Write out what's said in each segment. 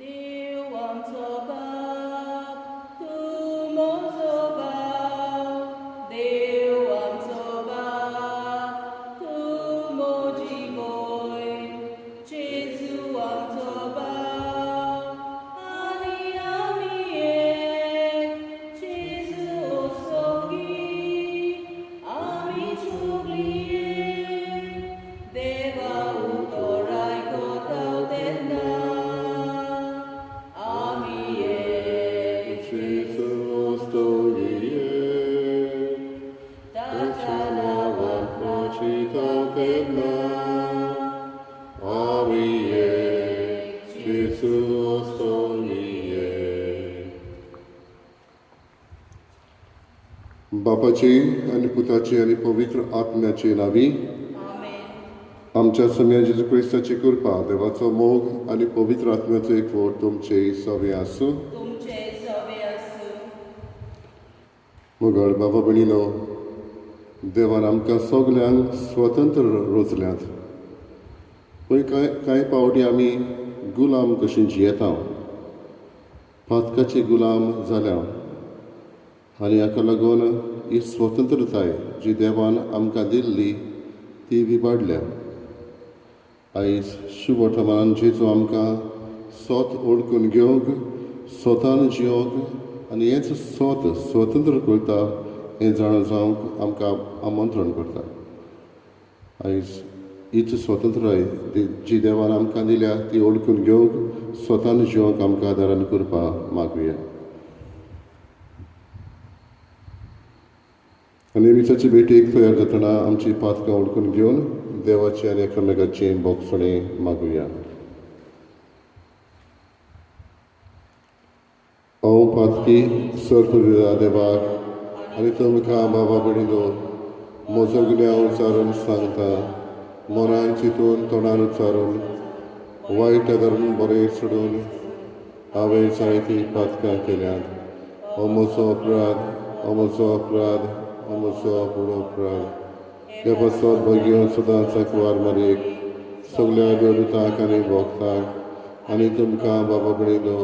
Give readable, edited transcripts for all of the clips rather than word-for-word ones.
देव आमचो बाप तूं म्हजो भाव, देव आमचो बाप तूं म्हजी भयण, जेजू आमचो बाप आनी आमी एक, जेजू सोगी आमी सगळीं एक, देवा उतर आयकता तेन्ना आमी एक, Jesus stoję, ताच्या नांवान przeczytał jedna, ami jest, Jesus stoję. बापाचे आणि पुताचे आणि पवित्र आत्म्याचे नावी आमेन. आमच्या सम्या जेजू क्रिस्ताची कृपा देवाचो मोग आणि पवित्र आत्म्याचो एकवट तुमचे सवे आसूं. तुमचे सवे आसूं. मुगळ बाबा भयणीनो, देवान आमकां सगल्यांक स्वतंत्र रोचल्यात. पण कांय पावटी आमी गुलाम कशीं जियेता, पातकाचे गुलाम जाल्या, आनी हाका लागून ही स्वतंत्रताय जी देवान आमकां दिल्ली ती विबाडल्या. आयज शुभ वर्तमानान जेजू आमकां स्वत ओळखून घेवंक, स्वतान जियोंक आनी हेंच स्वत स्वतंत्र करता हें जाणून जावंक आमकां आमंत्रण करता. आयज हीच स्वतंत्रताय जी देवान आमकां दिल्या ती ओळखून घेवंक, स्वतान जियोंक आमकां आदारान करपा मागुया. नेहमीची भेटीक तयार जातना आमची पातकां ओळखून घेवन देवाचे आनी एकामेकाचे बोगसणे मागुया. हांव पातकी सर्तुल्या देवाक आनी तुमकां बाबा भयणीनो म्हजो गुन्यांव उच्चारून सांगता, मनान चिंतून तोंडान उच्चारून वायट आदारून बरें सोडून हांवें जायतीं पातकां केल्यात. हो म्हजो अपराध, हो म्हजो अपराध, हो म्हजो अपराध. देवाचो भगियो सदांच वार मारीक सगल्या देवदूतांक आनी भोगतांक आनी तुमकां बाबा भयणीनो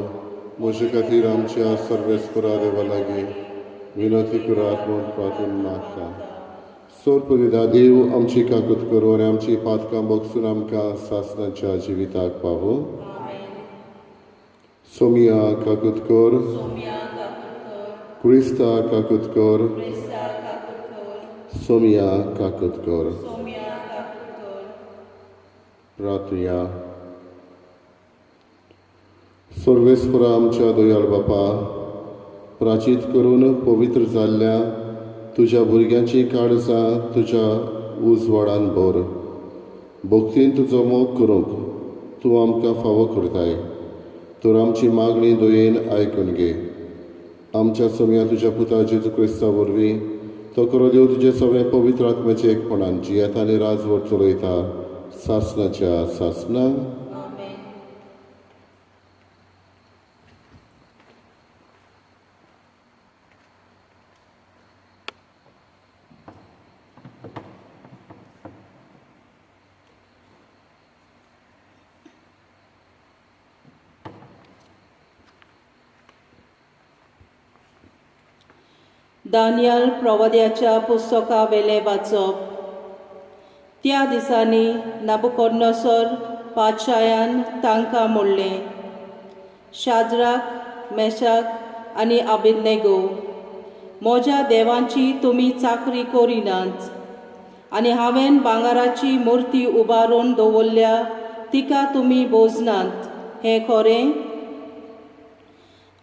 म्हजे खातीर आमच्या सर्वेस्परा देवा लागीं विनंती करात म्हूण प्रार्थना मागता. सोरपुरिदा देव आमची काकूत करूं आनी आमची पातकां बोगसून आमकां सासणाच्या जिविताक पावूं. सोमिया काकूत कर, सोम्या काकूत कर. क्रिस्ता काकूत कर, क्रिस्ता काकूत कर. सोमिया काकूत कर. सोम्या काकूत कर. प्रार्थया. सर्वेस्परा आमच्या दयाळ बापा, प्राचीत करून पवित्र जाल्ल्या तुज्या भुरग्यांची काळजां तुज्या उजवाडान भर. भक्तीन तुजो मोग करूंक तूं आमकां फावो करताय, तर आमची मागणी दयेन आयकून घे. आमच्या सोम्या तुज्या पुता जेजू क्रिस्ता वरवीं तो करो देव तुजे सगळें पवित्र आत्म्याचे एकपणान जियेता आनी राजवट चलयता सासणाच्या सासणाक. आमेन. दानियल प्रवाद्याच्या पुस्तका वेले वाचप. त्या दिसांनी नाबुकदनेस्सर पातशायान तांकां म्हणलें, शाद्राक, मेशाक आनी अबेदनेगो, म्हज्या देवांची तुमी चाकरी करिनात आनी हांवें भांगाराची मुर्ती उबारून दवरल्या तिका तुमी बोजनात, हें खरें?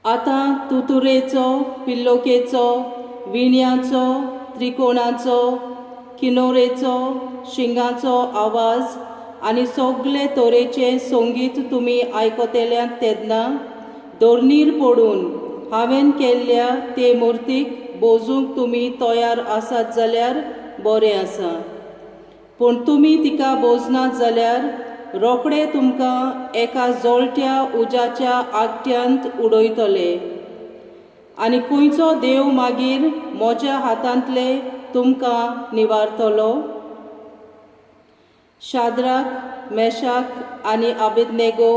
आतां तुतुरेचो, पिल्लोकेचो, विण्याचो, त्रिकोणाचो, किनोरेचो, शिंगाचो आवाज आनी सगळे तरेचें संगीत तुमी आयकतल्यात तेन्ना धोरणीर पडून हांवें केल्ल्या ते मुर्तीक बोजूंक तुमी तयार आसात जाल्यार बरें आसा. पूण तुमी तिका बोजनात जाल्यार रोखडे तुमकां एका जळट्या उज्याच्या आगट्यांत उडयतले आनी खंयचो देव मागीर म्हज्या हातांतले तुमकां निवारतलो? शाद्राक, मेशाक आनी अबेदनेगो,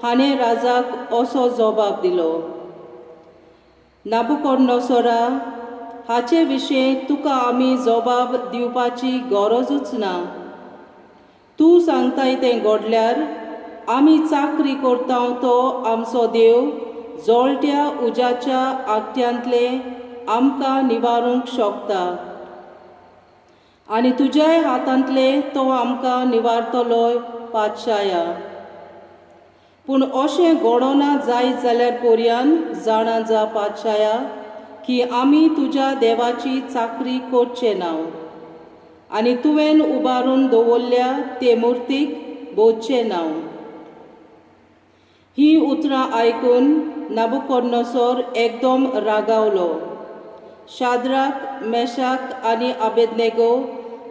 हाणें राजाक असो जबाब दिलो, नाबुकोडनेसरा, हाचे विशीं तुका आमी जबाब दिवपाची गरजूच ना. तूं सांगताय तें घडल्यार आमी चाकरी करता तो आमचो देव जळट्या उज्याच्या आगट्यांतले आमकां निवारूंक शकता, आनी तुज्याय हातांतले तो आमकां निवारतलोय पातशाया. पूण अशें घडोना जायत जाल्यार पर्यान जाणा जा पातशाया की आमी तुज्या देवाची चाकरी करचें ना, आनी तुवें उबारून दवरल्या ते मुर्तीक बोचचें ना. ही उतरां आयकून नाबुकोडनेसर एकदम रागावलो. शाद्राक, मेशाक आनी आबेदनेगो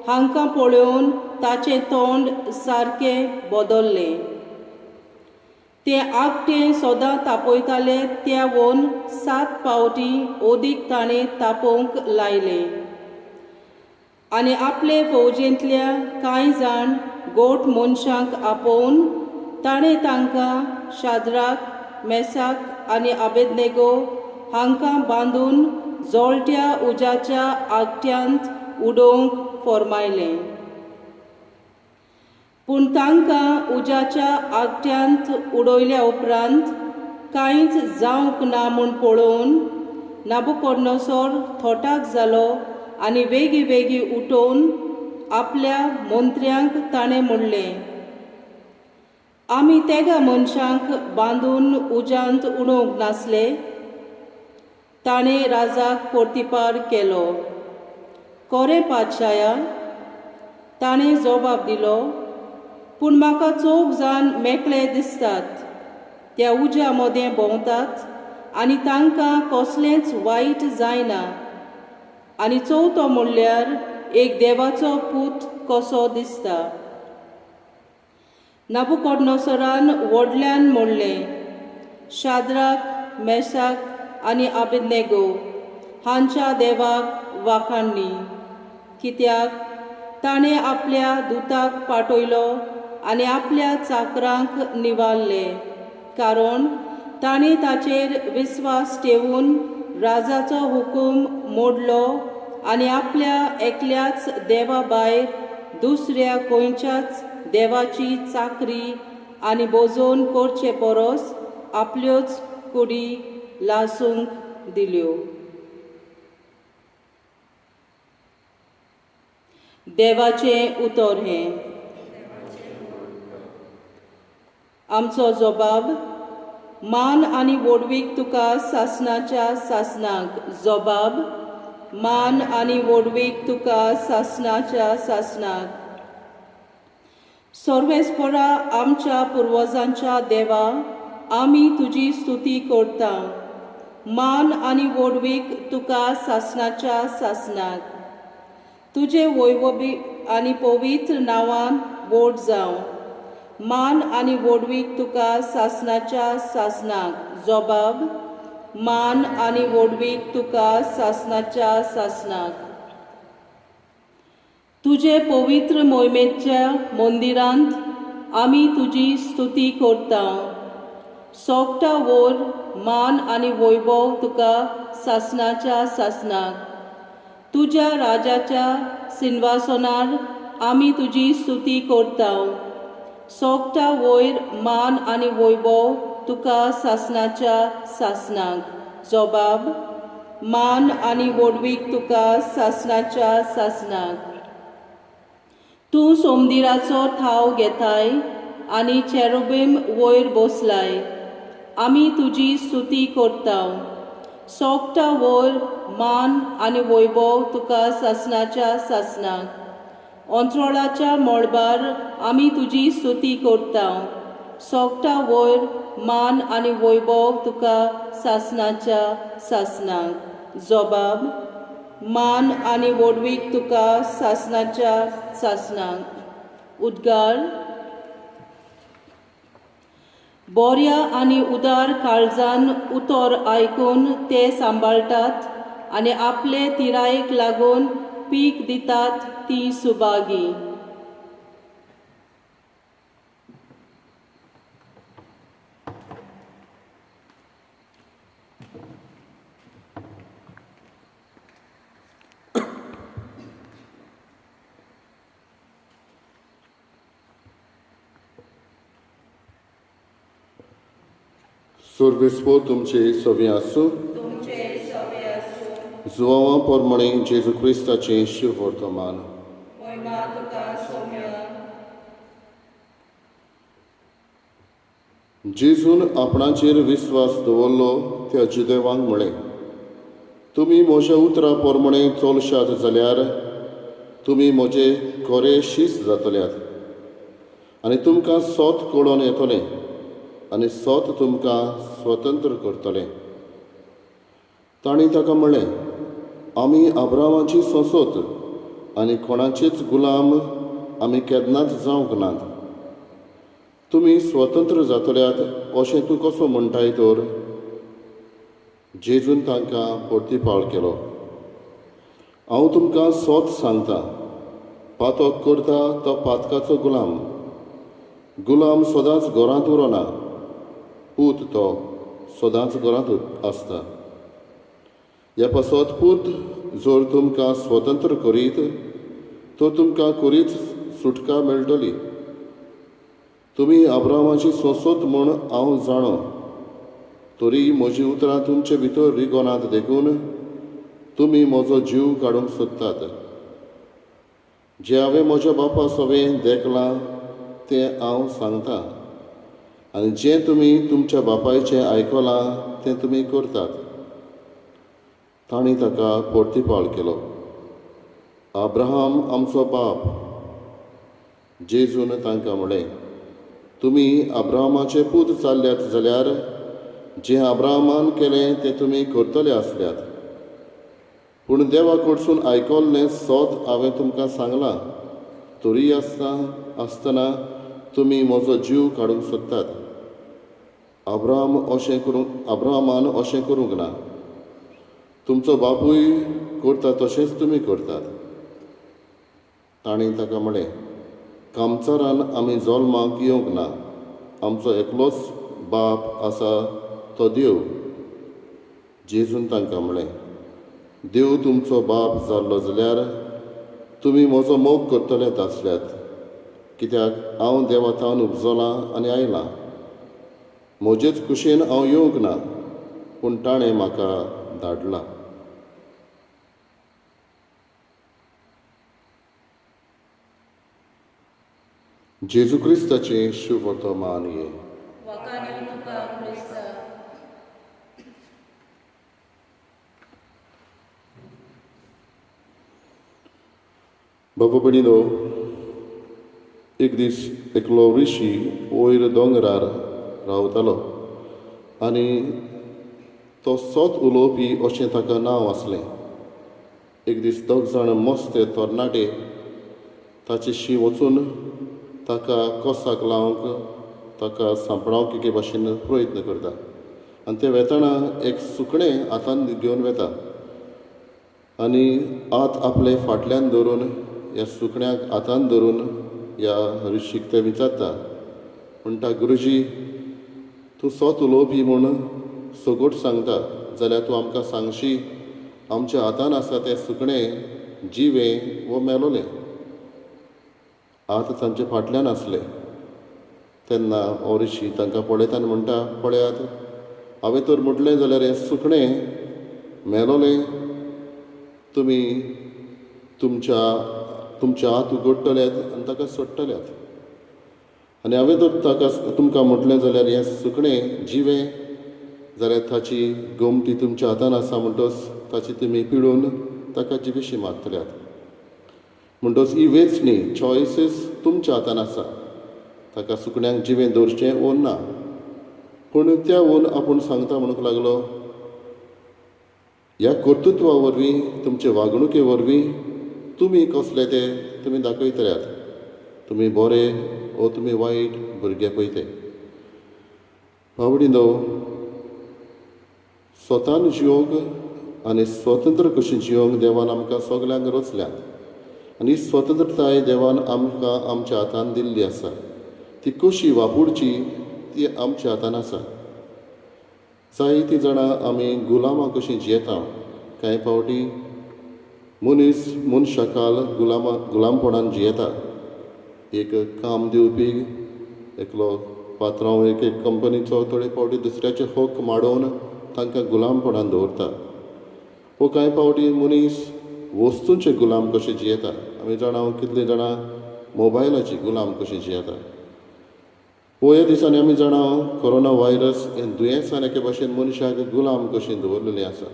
हांकां पळोवन ताचें तोंड सारकें बदल्लें. ते आगटें सदां तापयताले त्या वन 7 फावटी ओदीक ताणें तापोवंक लायलें. आनी आपले फौजेंतल्या कांय जाण गोठ मनशांक आपोवन ताणें तांकां शाद्राक, मेसाक आनी आबेदनेगो हांकां बांदून जळट्या उज्याच्या आगट्यांत उडोवंक फर्मायलें. पूण तांकां उज्याच्या आगट्यांत उडयल्या उपरांत कांयच जावंक ना म्हूण पळोवन नाबुकोडनेसर थोटाक जालो आनी वेगी वेगी उठोवन आपल्या मंत्र्यांक ताणें म्हणलें, आमी तेगा मनशांक बांदून उज्यांत उडोवंक नासले. ताणें राजाक परतिपार केलो, खरें पातशाया. ताणें जबाब दिलो, पूण म्हाका 4 जाण मेकळे दिसतात. त्या उज्या मदें भोंवतात आनी तांकां कसलेंच वायट जायना. आनी चवथो म्हणल्यार एक देवाचो पूत कसो दिसता. नाबुकोडनेसरान व्हडल्यान म्हणलें, शाद्राक, मेशाक आनी आबेदनेगो हांच्या देवाक वाखाणणी, कित्याक ताणें आपल्या दुताक पाठयलो आनी आपल्या चाकरांक निवारले, कारण ताणें ताचेर विस्वास ठेवून राजाचो हुकूम मोडलो आनी आपल्या एकल्याच देवा भायर दुसऱ्या खंयच्याच देवाची चाकरी आनी बोजोन करचे परस आपल्योच कुडी लासूंक दिल्यो. देवाचें उतर हें. आमचो जबाब, मान आनी वडवीक तुका सासणाच्या सासणाक. जबाब, मान आनी वडवीक तुका सासणाच्या सासणाक. सर्वेस्परा आमच्या पुर्वजांच्या देवा, आमी तुजी स्तुती करता. मान आनी वडवीक तुका सासणाच्या सासणाक. तुजे वैभवी आनी पवित्र नांवान व्हड जावं. मान आनी वडवीक तुका सासणाच्या सासणाक. जबाब, मान आनी वडवीक तुका सासणाच्या सासणाक. तुजे पवित्र मोहिमेच्या मंदिरांत आमी तुजी स्तुती करता. सोगटा वोर मान आनी वैभव तुका सासणाच्या सासणाक. तुज्या राजाच्या सिंहासनार आमी तुजी स्तुती करता. सोगटा वयर मान आनी वैभव तुका सासणाच्या सासणाक. जबाब, मान आनी वडवीक तुका सासणाच्या सासणाक. तूं सोमदिराचो ठाव घेताय आनी चेरुबीम वयर बसलाय. आमी तुजी स्तुती करता. सोगटा वयर मान आनी वैभव तुका सासणाच्या सासणाक. अंतराळाच्या मळबार आमी तुजी स्तुती करता. सोगटा वयर मान आनी वैभव तुका सासणाच्या सासणाक. जबाब, मान आनी वडवीक तुका सासणाच्या सासणाक. उद्गार. बऱ्या आनी उदार काळजान उतर आयकून ते सांबाळटात आनी आपले तिरायेक लागून पीक दितात ती सुभागी. Survispo तुमचे सवे आसूं जुवां पोरमणे जेजू क्रिस्ताचें शिव वर्तमान जेजून आपणाचेर विस्वास दवरलो त्या जुदेवांक म्हळें, तुमी म्हज्या उतरां पोरमणे चलशात जाल्यार तुमी म्हजे खरे शीस जातल्यात आनी तुमकां सोत कळोन येतलें आनी सोत तुमकां स्वतंत्र करतलें. तांणी ताका म्हळें, आमी अब्रामाची सोंसोत आनी कोणाचेच गुलाम आमी केन्नाच जावंक नात. तुमी स्वतंत्र जातल्यात अशें तूं कसो म्हणटाय तर? जेजून तांकां परतीपाळ केलो, हांव तुमकां सोत सांगतां, पातक करता तो पातकाचो गुलाम सदांच घरांत उरना, पूत तो सदांच घरांत आसता. ह्या पासत पूत जर तुमकां स्वतंत्र करीत तो तुमकां खरीच सुटका मेळटली. तुमी अब्रामाची सोंसोत म्हूण हांव जाणो, तरी म्हजी उतरां तुमचे भितर रिगोनात देखून तुमी म्हजो जीव काडूंक सोदतात. जें हांवें म्हज्या बापा सवें देखलां तें हांव सांगतां आनी जें तुमी तुमच्या बापायचें आयकलां तें तुमी करतात. तांणी ताका परतीपाळ केलो, अब्राहम आमचो बाप. जेजून तांकां म्हळें, तुमी अब्राहमाचे पूत जाल्ल्यात जाल्यार जें अब्राहमान केलें तें तुमी करतले आसल्यात. पूण देवा कडसून आयकल्लें सोत हांवें तुमकां सांगलां, तरी आसतना तुमी म्हजो जीव काडूंक सोदतात. अब्राहमान अशें करूंक ना. तुमचो बापूय करता तशेंच तुमी करतात. तांणी ताका म्हळें, कामचारान आमी जल्माक येवंक ना. आमचो एकलोच बाप आसा तो देव. जेजून तांकां म्हळें, देव तुमचो बाप जाल्लो जाल्यार तुमी म्हजो मोग करतलेत आसल्यात, कित्याक हांव देवातान उपजलां आनी आयलां. म्हजेच कुशीन हांव येवंक ना, पूण ताणें म्हाका धाडलां. जेजू क्रिस्ताचें शुभ वर्तमान ये. बाबा भयणीनो, एक दीस एकलो ऋषी वयर दोंगरार रावतालो आनी तो सोत उलोवपी अशें ताका नांव आसलें. एक दीस दोग जाण मस्ते तरणाटे ताचे शी वचून ताका कोसाक लावंक ताका सांपडावंक एके भाशेन प्रयत्न करता. आनी ते वेताना एक सुकणें हातान घेवन वेता आनी हात आपले फाटल्यान धरून ह्या सुकण्याक हातान धरून ह्या ऋषीक ते विचारता, म्हणटा, गुरुजी, तूं सोत उलोवपी म्हूण सगोट सांगता जाल्यार तूं आमकां सांगशी, आमच्या हातान आसा तें सुकणें जिवें वो मेलोलें? हात तांचे फाटल्यान आसले. तेन्ना हो ऋषी तांकां पळयता आनी म्हणटा, पळयात, हांवें तर म्हटलें जाल्यार हें सुकणें मेलोलें. तुमी तुमचे हात उगडटल्यात आनी ताका सोडटल्यात. आनी हांवें तर तुमकां म्हटलें जाल्यार हें सुकणें जिवें जाल्यार ताची गोमटी तुमच्या हातान आसा म्हणटच ताची तुमी पिळून ताका जिवेशी मारतल्यात. म्हणटच ही वेंचणी चॉयसीस तुमच्या हातान आसा. ताका सुकण्यांक जिवें दवरचें वो ना. पूण त्या वून आपूण सांगता म्हणूंक लागलो, ह्या कर्तृत्वा वरवीं तुमचे वागणुके वरवीं तुमी कसले ते तुमी दाखयतल्यात. तुमी बरे वो तुमी वायट भुरगे पळय ते. आवडीनो, स्वतान जियोंक आनी स्वतंत्र कशें जियोंक देवान आमकां सगल्यांक रचल्या आनी स्वतंत्रताय देवान आमकां आमच्या हातान दिल्ली आसा. ती कशी वापरची ती आमच्या हातान आसा. जायतीं जाणां आमी गुलामां कशीं जियेता. कांय फावटी मनीस मनशाकाल गुलामपणान जियेता. एक काम दिवपी एकलो पात्रांव एक एक कंपनीचो थोडे फावटी दुसऱ्याचे हक माडोवन तांकां गुलामपणान दवरता. वो कांय फावटी मनीस वस्तूंचे गुलाम कशे जियेता. आमी जाणा कितले जाणां मोबायलाची गुलाम कशी जियेता. वो ह्या दिसांनी आमी जाणा कोरोना व्हायरस हें दुयेंसान एके भाशेन मनशाक गुलाम कशी दवरलेली आसा.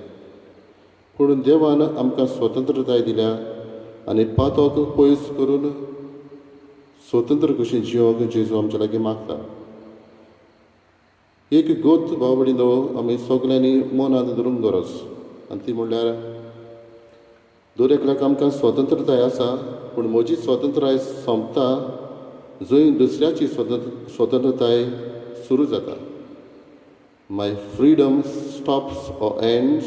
पूण देवान आमकां स्वतंत्रताय दिल्या आनी पातोक पयस करून स्वतंत्र कशी जियोंक जेजू आमचे लागीं मागता. एक गोत भाव भयणीनो आमी सगल्यांनी मनांत धरूंक गरज, आनी ती म्हणल्यार दर एकल्याक आमकां स्वतंत्रताय आसा, पूण म्हजी स्वतंत्रताय सोंपता जंय दुसऱ्याची स्वतंत्रताय सुरू जाता. My freedom stops or ends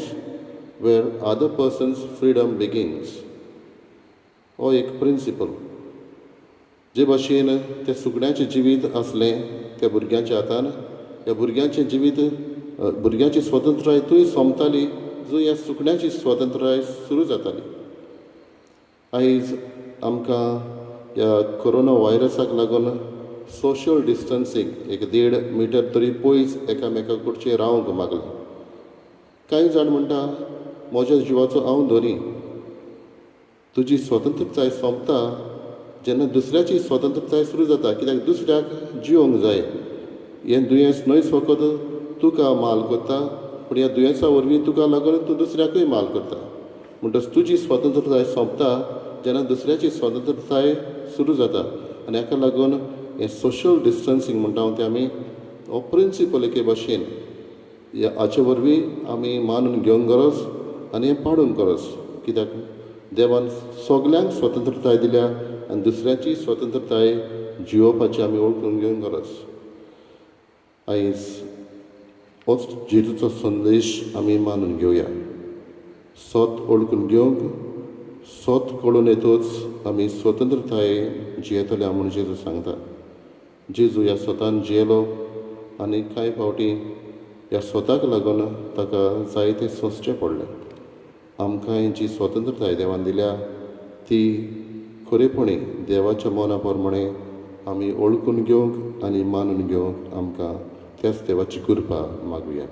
where other person's freedom begins. हो एक प्रिंसिपल. जे भाशेन तें सुकण्याचें जिवीत आसलें त्या भुरग्याच्या हातान, त्या भुरग्याचें जिवीत भुरग्याची स्वतंत्रताय थंय सोंपताली जंय ह्या सुकण्याची स्वतंत्रताय सुरू जाताली. आयज आमकां ह्या कोरोना व्हायरसाक लागून सोशल डिस्टन्सींग 1.5 मिटर तरी पयस एकामेका कडचे रावंक मागलें. कांय जाण म्हणटा म्हज्या जिवाचो हांव धरी. तुजी स्वतंत्रताय सोंपता जेन्ना दुसऱ्याची स्वतंत्रताय सुरू जाता. कित्याक दुसऱ्याक जियोंक जाय. हें दुयेंस न्हयच फकत तुका माल करता, पूण ह्या दुयेंसा वरवीं तुका लागून तूं दुसऱ्याकूय माल करता. म्हणटच तुजी स्वतंत्रताय सोंपता जेन्ना दुसऱ्याची स्वतंत्रताय सुरू जाता. आनी हाका लागून हें सोशल डिस्टन्सींग म्हणटा हांव तें आमी हो प्रिंसिपल एके भाशेन हाचे वरवीं आमी मानून घेवंक गरज आनी हें पाडूंक गरज. कित्याक देवान सगल्यांक स्वतंत्रताय दिल्या आनी दुसऱ्याची स्वतंत्रताय जियोवपाची आमी ओळखून घेवंक गरज. आयज होच जेजूचो संदेश आमी मानून घेवया. सोत ओळखून घेवंक, सोत कळून येतूच आमी स्वतंत्रताय जियेतल्या म्हूण जेजू सांगता. जेजू ह्या स्वतान जियेलो आनी कांय फावटी ह्या स्वताक लागून ताका जायतें सोंसचें पडलें. आमकां जी स्वतंत्रताय देवान दिल्या ती खरेपणी देवाच्या मना प्रमाणे आमी ओळखून घेवंक आनी मानून घेवंक आमकां त्याच देवाची कृपा मागुया.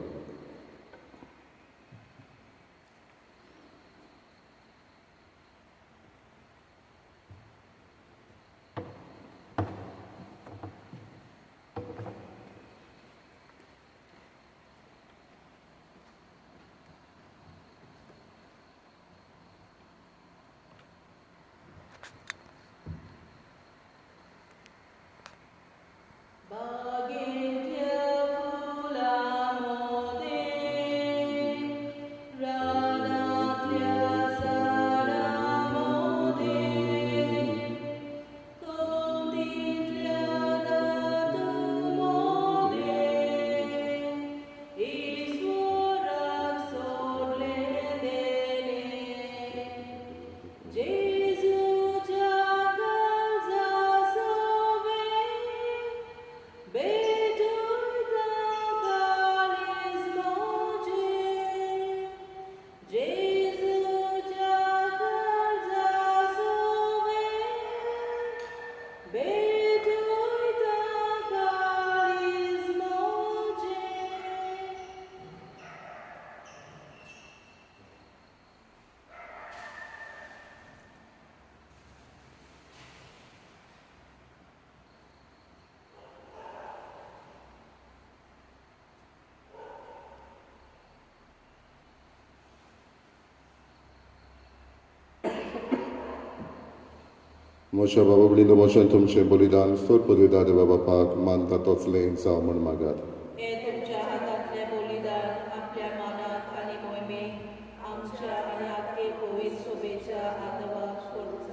म्हज्या बाबा भयणीनो म्हजें तुमचें बलिदान सोडपदिता देवा बापाक मानता तोचलें जावं म्हूण मागात. हे तुमच्या हातांतलें बलिदान आपल्या मनात आनी मोहिमेक आमच्या आनी आख्खे पवित्र सभेच्या आदवाक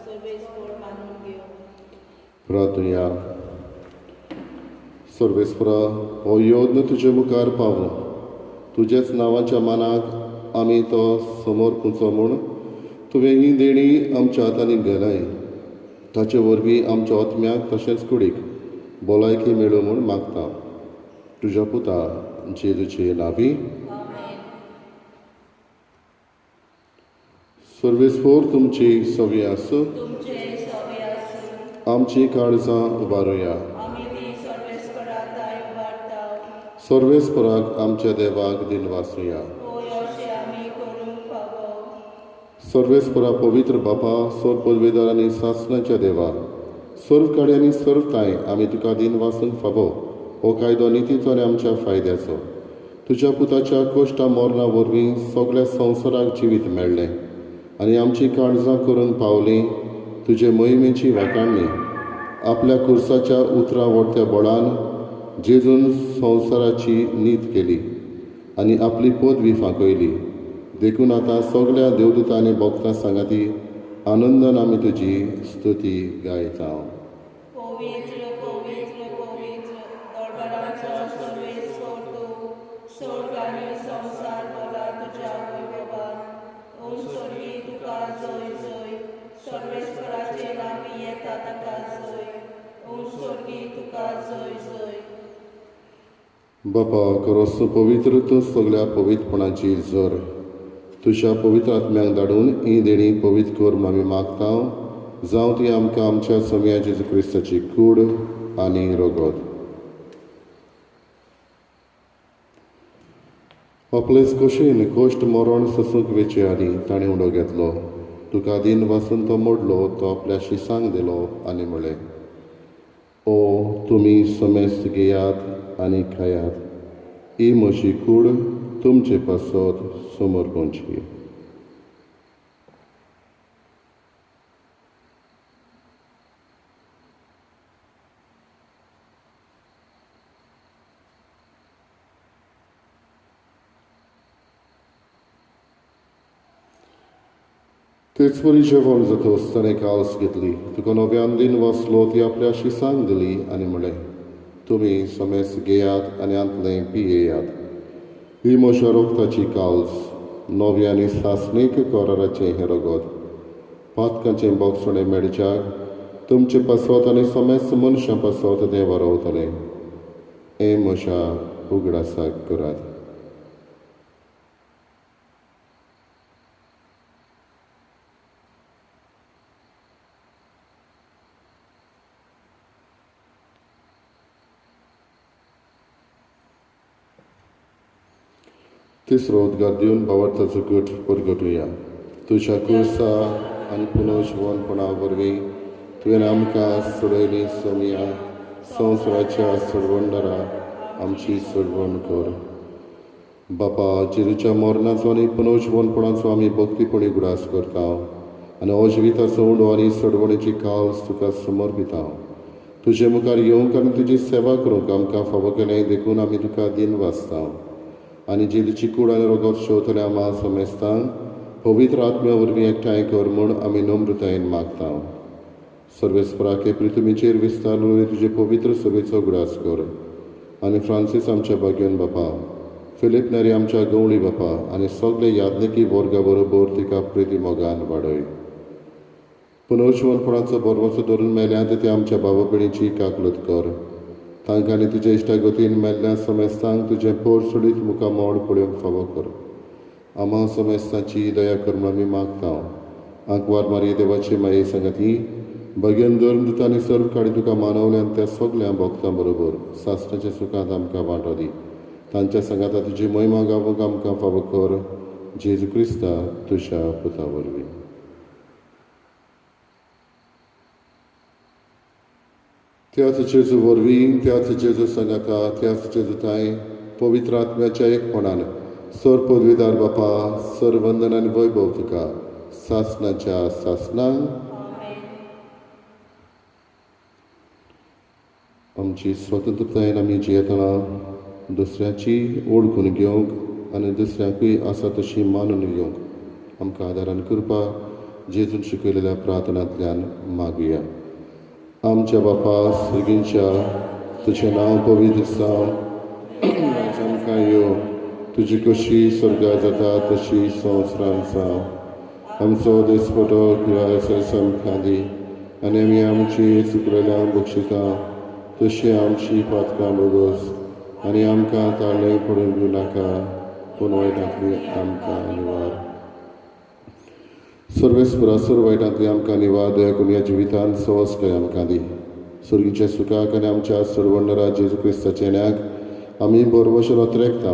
सर्वेस्पर मानून घेवं. प्रार्थया. सर्वेस्परा हो योद्न तुजे मुखार पावूं. तुजेच नांवाच्या मानाक आमी तो समोर पुंचो म्हूण तुवें ही देणी आमच्या हातांनी घालाय. ताचे वरवीं आमच्या आत्म्याक तशेंच कुडीक भलायकी मेळो म्हूण मागता. तुज्या पुता जेजूचे नांवी. सर्वेस्पर तुमची सवी आसूं. आमची काळजां उबारुया. सर्वेस्पराक आमच्या देवाक दिन वासुया. होय अशें आमी करूंक फावो. सर्वेस्परा पवित्र बापा, सोर पदवेदार आनी सासणाच्या देवा, सर्व काळी आनी सर्वताय आमी तुका दिन वासूंक फावो. हो कायदो नितीचो आनी आमच्या फायद्याचो. तुज्या पुताच्या कोश्टा मोरणा वरवीं सगळ्या संवसाराक जिवीत मेळ्ळें आनी आमची काळजां करून पावलीं तुजे मोहिमेची वाखाणणी. आपल्या कुर्साच्या उतरां वडत्या बळान जेजून संवसाराची नीत केली आनी आपली पदवी फांकयली. देखून आतां सगळ्या देवदूतां आनी भक्तां सांगाती आनंदान आमी तुजी स्तुती गायता. पवित्र पवित्र पवित्र दरबाराचो सर्वेस्वर तूं, स्वर्ग आनी संवसार भला तुज्या वैभवान. ओम स्वर्गी तुका जय जय, सर्वेस्वराचे नामी येता ताका जय. ओम स्वर्गी तुका जय जय. बापा खरोच पवित्र तूं सगळ्या पवित्रपणाची जर. तुज्या पवित्र आत्म्याक धाडून ही देणी पवित्र करून आमी मागता. जावं ती आमकां आमच्या समया जेजू क्रिस्ताची कूड आनी रगत. आपलेच कशेन कोश्ट मरण ससूंक वेचे आनी ताणें उडो घेतलो. तुका दिन वासून तो मोडलो, तो आपल्या शिसांक दिलो आनी म्हळें, ओ तुमी समेस्त घेयात आनी खायात. ही म्हजी कूड तुमचे पासत समोर पोंची. तेच परी जेवण जाता आसतना काल्स घेतली. तुका नव्यान दिन वाचलो ती आपल्या शिसांक दिली आनी म्हळें, तुमी समेस्त घेयात आनी आंतलें पियेयात. ही म्हज्या रोगताची काल्स, नव्या आनी सासणीक कराराचें हें रगत. पातकांचें बोगसणें मेळच्याक तुमचे पासत आनी समेस्त मनशां पासत तें वारवतलें. हें म्हज्या उगडासाक करात. तिसरो उद्गार दिवन भावार्थाचो गट परगटुया. तुज्या कुर्सा आनी पुनर्जीवनपणा वरवीं तुवें आमकां सोडयली समया संवसाराच्या सोडवणदारा आमची सोडवण कर. बापा जेजूच्या मरणाचो आनी पुनर्जीवनपणाचो आमी भक्तीपणी उगडास करता आनी हो जिविताचो उडो आनी सोडवणेची काल्स तुका समर्पिता. तुजे मुखार येवंक आनी तुजी सेवा करूंक आमकां फावो केलें देखून आमी तुका दिन वाचता. आनी जेजूची कूड आनी रगत शेवतल्या आम्हा समेस्तांक पवित्र आत्म्या वरवीं एकठांय कर म्हूण आमी नम्रतायेन मागता. सर्वेस्पराके पृथ्वीचेर विस्तारलेले तुजे पवित्र सभेचो उगडास कर. आनी फ्रांसीस आमच्या भाग्यन बापा, फिलीप नेरी आमच्या गवळी बापा आनी सगळे यादनिकी वर्गा बरोबर तिका प्रिती मोगान वाडय. पुनर्जीवनपणाचो बरवसो धरून मेल्यात ते आमच्या भावा भयणीची काकलत कर. तांकां आनी तुज्या इश्टागतीन मेल्ल्या समेस्तांक तुजें पोरसुडीत मुखार मोड पळोवंक फावो कर. आम्हा समेस्तांची दया कर म्हूण आमी मागता. आंकवार मारये देवाची माये सांगाती भगेन धर्मदूत आनी सर्व काळी तुका मानवल्यान त्या सगळ्या भक्तां बरोबर सासणाच्या सुखांत आमकां वांटो दी. तांच्या सांगाता तुजी महिमा गावूंक आमकां फावो कर. जेजू क्रिस्ता तुज्या पुता वरवीं. त्याच जेजू वरवीं, त्याच जेजू सांगाता, त्याच जेजूताय पवित्र आत्म्याच्या एकपणान सर पदवीदार बापा, सर वंदन आनी वैभव तुका सासणाच्या सासणांक आमची स्वतंत्रतायेन आमी जियेतना दुसऱ्याची ओळखून घेवंक आनी दुसऱ्याकूय आसा तशी मानून घेवंक आमकां आदारान कृपा जेजून शिकयलेल्या प्रार्थनांतल्यान मागुया. आमच्या बापा सर्गींच्या तुजें नांव पवित्र जावं, आमकां येवं, तुजी कशी स्वर्गा जाता तशी संवसारांत जावं. आमचो दिसपटो किंवा आमकां दी आनी आमी आमची चुकलेल्या बक्षिता तशी आमची पातकां बोगोस आनी आमकां ताळ्ळें पडून दिवं नाका, पूण वायटांतली आमकां निवार. सर्वेस्परा सर्व वायटांतली आमकां निवार दया करून ह्या जिवितांत सवस कर आमकां दी. सुर्गीच्या सुखाक आनी आमच्या सर्वंडरा जेजू क्रिस्ताच्या येण्याक आमी बरोवशे रोत्रेकता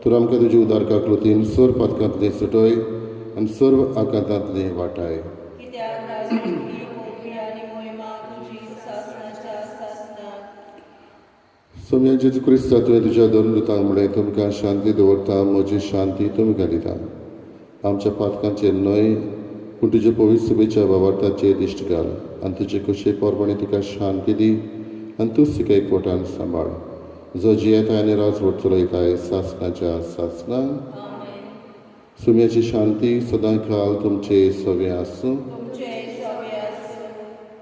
तर आमकां तुजी उदार काकलुतीन सर्व पथकांतली सुटय आनी सर्व आकांतांतली वाटाय. कित्याक राजकी मोगी आनी मोहिमा तुजी सासणाच्या सासणात. सोम्या जेजू क्रिस्ता तुवें तुज्या दोन दुतांक म्हणलें तुमकां शांती दवरता म्हजी शांती तुमकां दिता. आमच्या पातकांचेर न्हय पूण तुजे पवित्र सुबेच्या वावरताचेर दिश्ट घाल आनी तुजे कुशे पोरपणी तुका शांती दी आनी तूंच तिका एकवटान सांबाळ जो जियेताय आनी राजवट चलयताय सासणाच्या सासणाक. सुम्याची शांती सदां काल तुमचे सवे आसूं.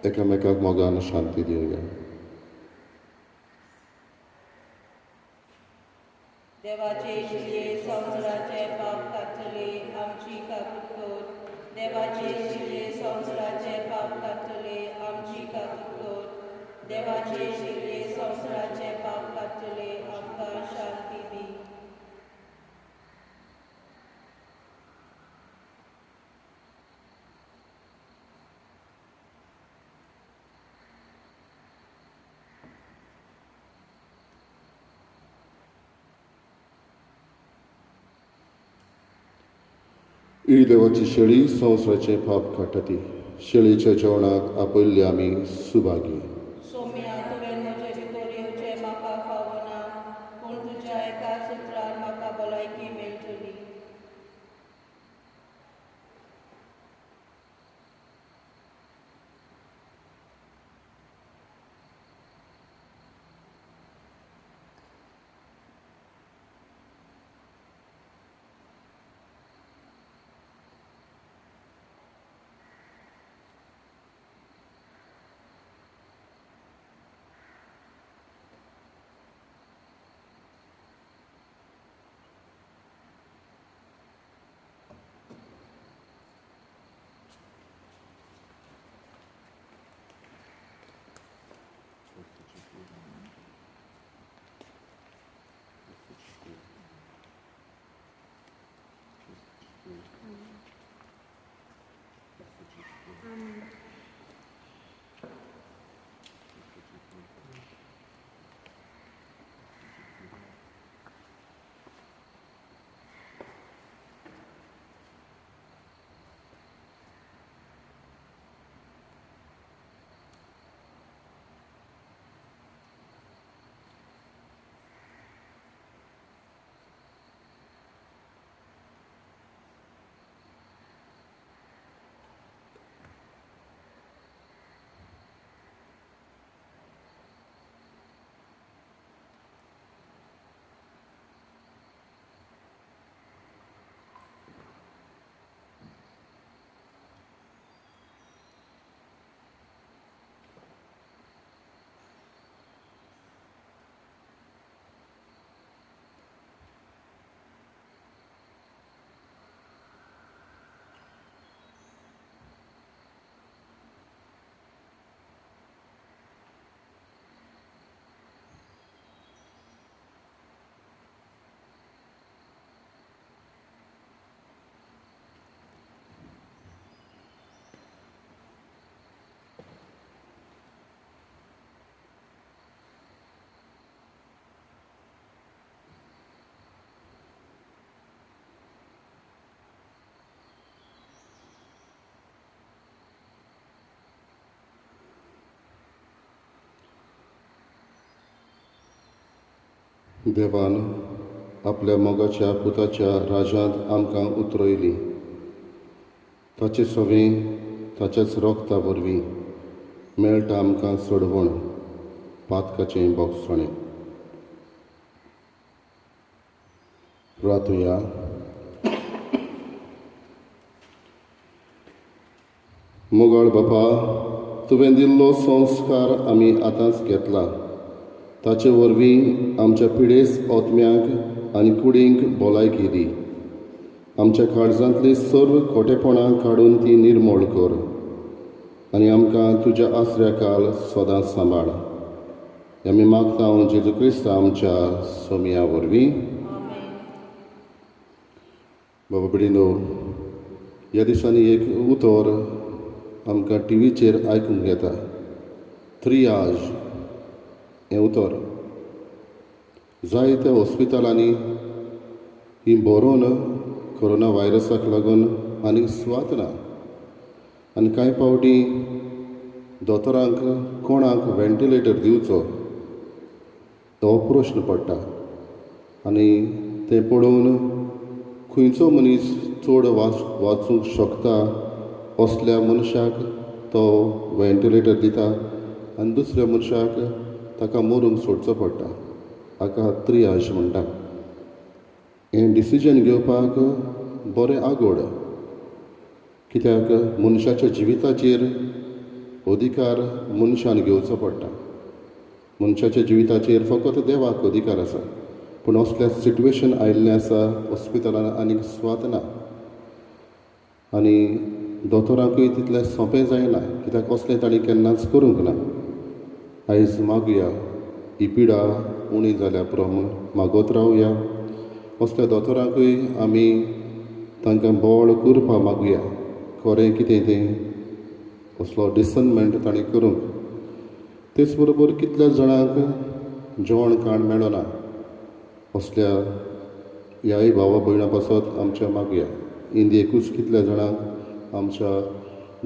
एकामेकाक मोगान शांती दिवया. देवाचे शिलये संवसाराचे पाप कातले आमची काकूट कर. देवाचे शिलये संवसाराचे पाप कातले आमची काकूट कर. देवाचे शिलये संवसाराचे पाप कातले आमकां शांती दी. ही देवाची शेळी संवसाराचे पाप काडटा. शेळीच्या जेवणाक आपयल्ली आमी सुभागी. सोम्या तुवें म्हजे भितर येवचें म्हाका फावना पूण तुज्या एकाच उतरान म्हाका भलायकी मेळटली. देवान आपल्या मोगाच्या पुताच्या राजांत आमकां उतरयली. ताचे सवें ताच्याच रोगता वरवीं मेळटा आमकां सोडवण पातकाचें बोगसणें. प्रार्थुया. मोगाळ बापा, तुवें दिल्लो संस्कार आमी आतांच घेतला. ताचे वरवीं आमच्या पिडेस ओतम्याक आनी कुडींक भलायकी दी. आमच्या काळजांतली सर्व खोटेपणां काडून ती निर्मोळ कर आनी आमकां तुज्या आसऱ्या काल सदांच सांबाळ. आमी मागता हांव जेजू क्रिस्ता आमच्या सोमया वरवीं. बाबा बिडीनो, ह्या दिसांनी एक उतर आमकां टीव्हीचेर आयकूंक येता. त्रियाज हें उतर जायत्या हॉस्पिटलांनी ही बरोवन कोरोना व्हायरसाक लागून आनीक सुवात ना आनी कांय पावटी दोतोरांक कोणाक वेंटिलेटर दिवचो तो प्रश्न पडटा आनी तें पळोवन खंयचो मनीस चड वाचूंक शकता असल्या मनशाक तो वेंटिलेटर दिता आनी दुसऱ्या मनशाक ताका मरूंक सोडचो पडटा. हाका त्रियाज म्हणटा. हें डिसिजन घेवपाक बरें आगोड, कित्याक मनशाच्या जिविताचेर अधिकार मनशान घेवचो पडटा. मनशाच्या जिविताचेर फकत देवाक अधिकार आसा, पूण असल्या सिट्युएशन आयिल्लें आसा हॉस्पिटलान आनीक सुवात ना आनी दोतोरांकूय तितलें सोंपें जायना, कित्याक असलें ताणीं केन्नाच करूंक ना. आयज मागुया ही पिडा उणी जाल्या पुरो मागोत रावया. असल्या दोतोरांकूय आमी तांकां बोवाळ करपा मागुया. खरें कितें तें असलो डिसनमेंट ताणीं करूंक. तेच बरोबर कितल्या जाणांक जेवण खाण मेळना असल्या ह्याय भावा भयणां पासत आमच्या मागुया. इंडियेकूच कितल्या जाणांक आमच्या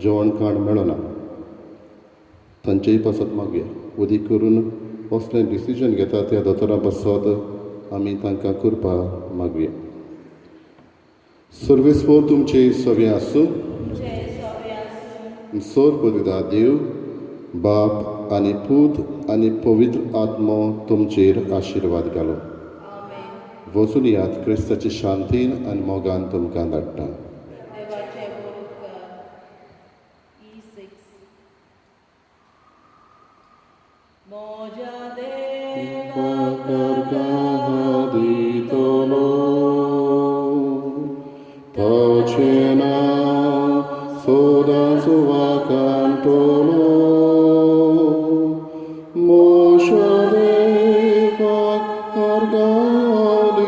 जेवण खाण मेळना तांचेय पासत मागुया. अदीक करून असलें डिसिजन घेता त्या दोतोरां पासत आमी तांकां करपा मागुया. सर्वेस्वर तुमचे सवे आसूं. सर्वपिता देव, बाप आनी पूत आनी पवित्र आत्मो तुमचेर आशिर्वाद घालो. वचून यात क्रिस्ताचे शांतीन आनी मोगान तुमकां धाडटा. Tace naw soda suwa cantolo Moshe deva argaditolo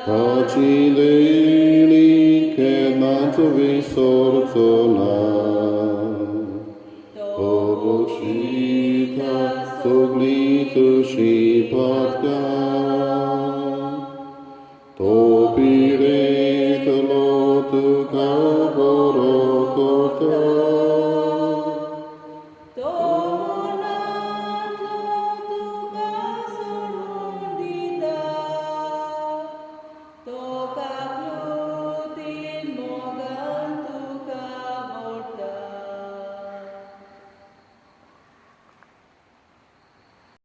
Taci leili che nato visorzona Obocita soglitu shipatka Topire lot kaboro kota Toka